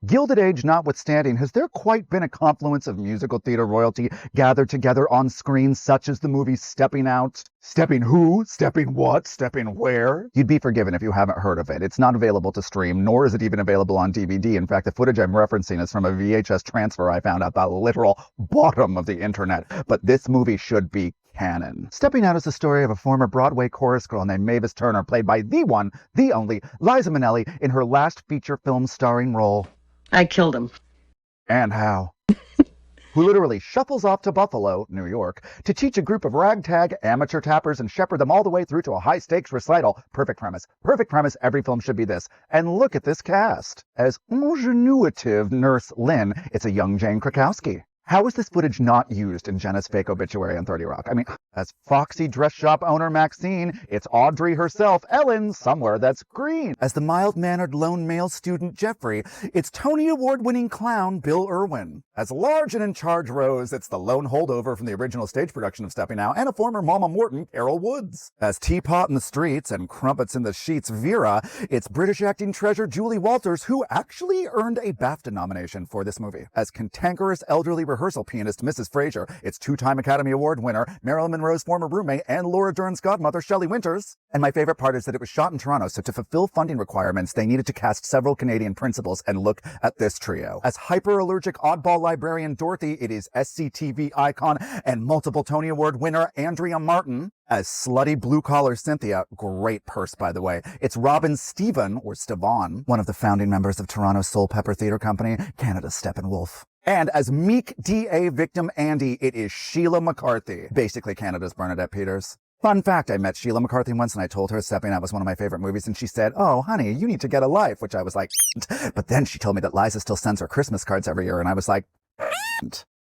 Gilded Age notwithstanding, has there quite been a confluence of musical theater royalty gathered together on screen, such as the movie Stepping Out? Stepping who? Stepping what? Stepping where? You'd be forgiven if you haven't heard of it. It's not available to stream, nor is it even available on DVD. In fact, the footage I'm referencing is from a VHS transfer I found at the literal bottom of the internet. But this movie should be canon. Stepping Out is the story of a former Broadway chorus girl named Mavis Turner, played by the one, the only, Liza Minnelli, in her last feature film starring role. I killed him. And how? Who literally shuffles off to Buffalo, New York, to teach a group of ragtag amateur tappers and shepherd them all the way through to a high-stakes recital. Perfect premise. Perfect premise. Every film should be this. And look at this cast. As ingenuitive Nurse Lynn, it's a young Jane Krakowski. How is this footage not used in Jenna's fake obituary on 30 Rock? I mean, as Foxy dress shop owner Maxine, it's Audrey herself, Ellen, somewhere that's green. As the mild-mannered lone male student Jeffrey, it's Tony Award-winning clown Bill Irwin. As large and in charge Rose, it's the lone holdover from the original stage production of Stepping Out and a former Mama Morton, Carol Woods. As Teapot in the streets and Crumpets in the sheets Vera, it's British acting treasure Julie Walters, who actually earned a BAFTA nomination for this movie. As cantankerous elderly rehearsal pianist Mrs. Fraser, it's two-time Academy Award winner Marilyn Monroe's former roommate and Laura Dern's godmother Shelley Winters. And my favorite part is that it was shot in Toronto, so to fulfill funding requirements, they needed to cast several Canadian principals, and look at this trio. As hyper-allergic oddball librarian Dorothy, it is SCTV icon and multiple Tony Award winner Andrea Martin. As slutty blue-collar Cynthia, great purse by the way, it's Robin Stephen, or Stevon, one of the founding members of Toronto's Soul Pepper Theatre Company, Canada's Steppenwolf. And as meek DA victim Andy, it is Sheila McCarthy, basically Canada's Bernadette Peters. Fun fact, I met Sheila McCarthy once and I told her Stepping Out was one of my favorite movies, and she said, "Oh, honey, you need to get a life," which I was like, but then she told me that Liza still sends her Christmas cards every year, and I was like,